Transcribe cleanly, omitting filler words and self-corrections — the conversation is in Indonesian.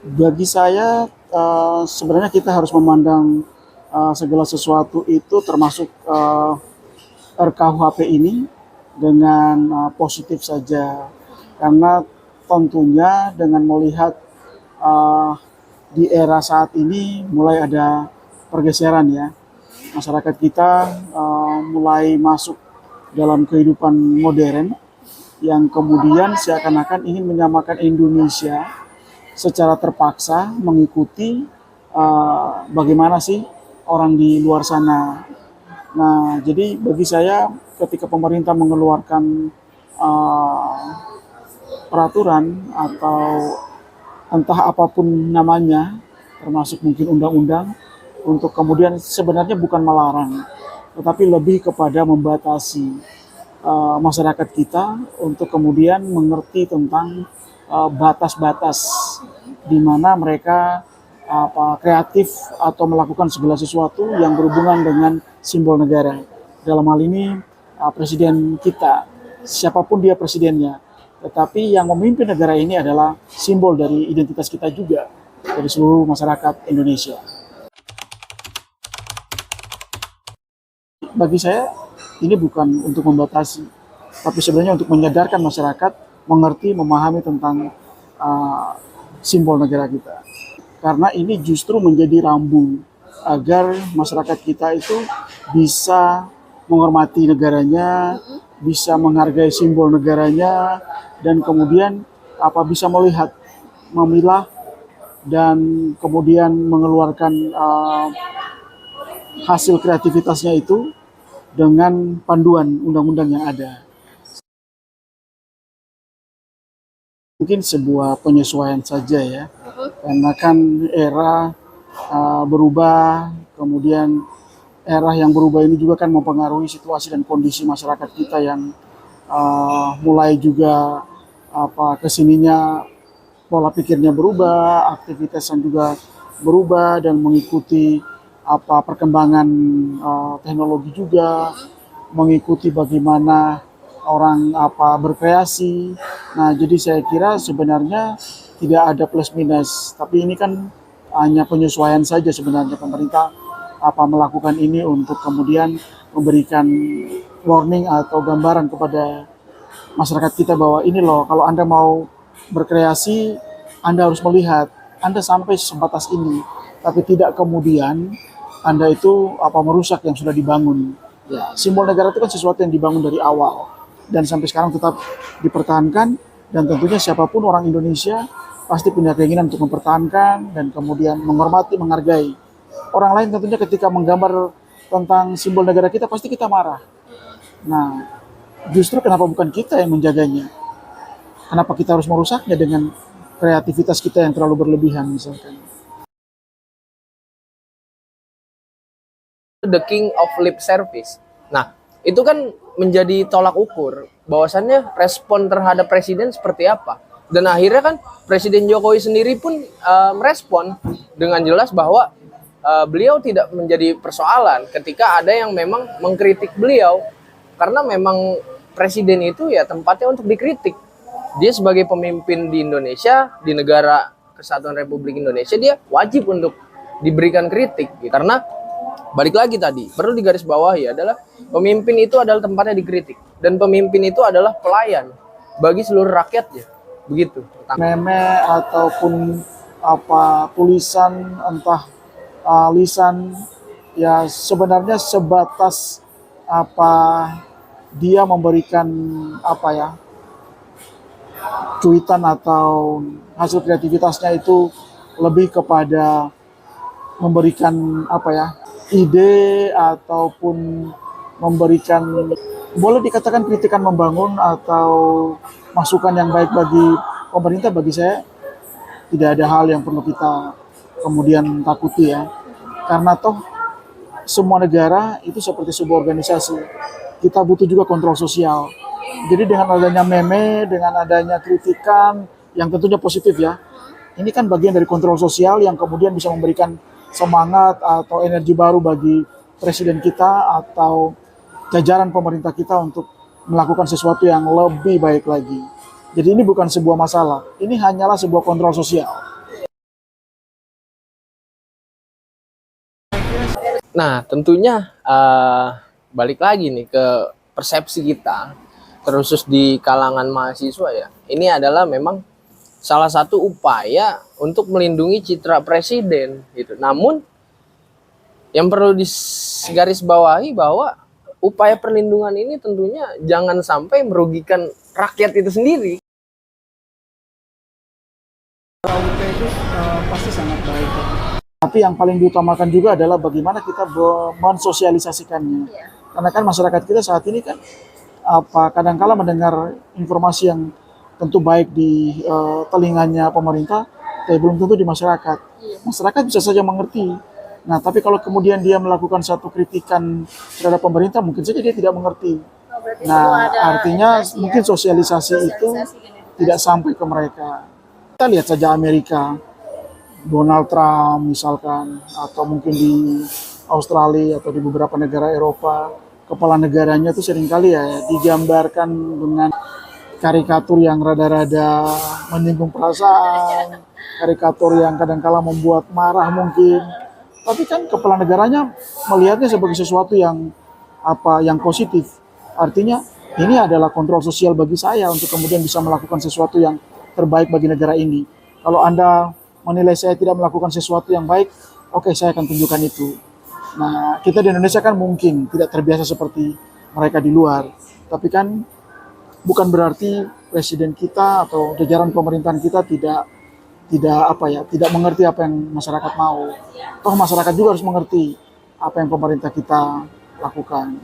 Bagi saya, sebenarnya kita harus memandang segala sesuatu itu termasuk RKUHP ini dengan positif saja. Karena tentunya dengan melihat uh, di era saat ini mulai ada pergeseran ya. Masyarakat kita mulai masuk dalam kehidupan modern yang kemudian seakan-akan ingin menyamakan Indonesia secara terpaksa mengikuti bagaimana sih orang di luar sana. Nah, jadi bagi saya ketika pemerintah mengeluarkan uh, peraturan atau entah apapun namanya, termasuk mungkin undang-undang, untuk kemudian sebenarnya bukan melarang, tetapi lebih kepada membatasi masyarakat kita untuk kemudian mengerti tentang batas-batas di mana mereka kreatif atau melakukan segala sesuatu yang berhubungan dengan simbol negara. Dalam hal ini presiden kita, siapapun dia presidennya, tetapi yang memimpin negara ini adalah simbol dari identitas kita juga dari seluruh masyarakat Indonesia. Bagi saya ini bukan untuk membatasi, tapi sebenarnya untuk menyadarkan masyarakat mengerti, memahami tentang uh, simbol negara kita. Karena ini justru menjadi rambu agar masyarakat kita itu bisa menghormati negaranya, bisa menghargai simbol negaranya, dan kemudian bisa melihat, memilah, dan kemudian mengeluarkan hasil kreativitasnya itu dengan panduan undang-undang yang ada. Mungkin sebuah penyesuaian saja ya, karena kan era berubah, kemudian era yang berubah ini juga kan mempengaruhi situasi dan kondisi masyarakat kita yang mulai juga kesininya pola pikirnya berubah, aktivitasnya juga berubah dan mengikuti perkembangan teknologi juga, mengikuti bagaimana orang berkreasi. Nah, jadi saya kira sebenarnya tidak ada plus minus, tapi ini kan hanya penyesuaian saja sebenarnya pemerintah melakukan ini untuk kemudian memberikan warning atau gambaran kepada masyarakat kita bahwa ini loh, kalau Anda mau berkreasi, Anda harus melihat, Anda sampai sebatas ini, tapi tidak kemudian Anda itu merusak yang sudah dibangun. Ya, simbol negara itu kan sesuatu yang dibangun dari awal dan sampai sekarang tetap dipertahankan, dan tentunya siapapun orang Indonesia pasti punya keinginan untuk mempertahankan dan kemudian menghormati, menghargai. Orang lain tentunya ketika menggambar tentang simbol negara kita pasti kita marah. Nah, justru kenapa bukan kita yang menjaganya? Kenapa kita harus merusaknya dengan kreativitas kita yang terlalu berlebihan misalkan? The king of lip service. Nah, itu kan menjadi tolak ukur bahwasannya respon terhadap presiden seperti apa. Dan akhirnya kan Presiden Jokowi sendiri pun merespon dengan jelas bahwa beliau tidak menjadi persoalan ketika ada yang memang mengkritik beliau. Karena memang presiden itu ya tempatnya untuk dikritik. Dia sebagai pemimpin di Indonesia, di negara Kesatuan Republik Indonesia, dia wajib untuk diberikan kritik. Karena balik lagi tadi, perlu digarisbawahi adalah pemimpin itu adalah tempatnya dikritik. Dan pemimpin itu adalah pelayan bagi seluruh rakyatnya. Begitu. Meme ataupun tulisan, entah lisan, ya sebenarnya sebatas dia memberikan cuitan atau hasil kreativitasnya itu lebih kepada memberikan ide ataupun memberikan, boleh dikatakan kritikan membangun atau masukan yang baik bagi pemerintah. Bagi saya tidak ada hal yang perlu kita kemudian takuti ya, karena toh semua negara itu seperti sebuah organisasi, kita butuh juga kontrol sosial. Jadi dengan adanya meme, dengan adanya kritikan yang tentunya positif ya, ini kan bagian dari kontrol sosial yang kemudian bisa memberikan semangat atau energi baru bagi presiden kita atau jajaran pemerintah kita untuk melakukan sesuatu yang lebih baik lagi. Jadi ini bukan sebuah masalah, ini hanyalah sebuah kontrol sosial. Nah, tentunya balik lagi nih ke persepsi kita, terusus di kalangan mahasiswa ya. Ini adalah memang salah satu upaya untuk melindungi citra presiden gitu. Namun yang perlu digarisbawahi bahwa upaya perlindungan ini tentunya jangan sampai merugikan rakyat itu sendiri. UT itu pasti sangat baik. Tapi yang paling diutamakan juga adalah bagaimana kita mensosialisasikannya. Karena kan masyarakat kita saat ini kan kadangkala mendengar informasi yang tentu baik di telinganya pemerintah, tapi belum tentu di masyarakat. Masyarakat bisa saja mengerti. Nah, tapi kalau kemudian dia melakukan satu kritikan terhadap pemerintah, mungkin saja dia tidak mengerti. Nah, artinya mungkin sosialisasi itu tidak sampai ke mereka. Kita lihat saja Amerika, Donald Trump misalkan, atau mungkin di Australia atau di beberapa negara Eropa, kepala negaranya itu seringkali ya digambarkan dengan karikatur yang rada-rada menyinggung perasaan, karikatur yang kadangkala membuat marah mungkin. Tapi kan kepala negaranya melihatnya sebagai sesuatu yang yang positif. Artinya ini adalah kontrol sosial bagi saya untuk kemudian bisa melakukan sesuatu yang terbaik bagi negara ini. Kalau Anda menilai saya tidak melakukan sesuatu yang baik, oke, saya akan tunjukkan itu. Nah, kita di Indonesia kan mungkin tidak terbiasa seperti mereka di luar. Tapi kan bukan berarti presiden kita atau jajaran pemerintahan kita tidak mengerti apa yang masyarakat mau. Toh masyarakat juga harus mengerti apa yang pemerintah kita lakukan.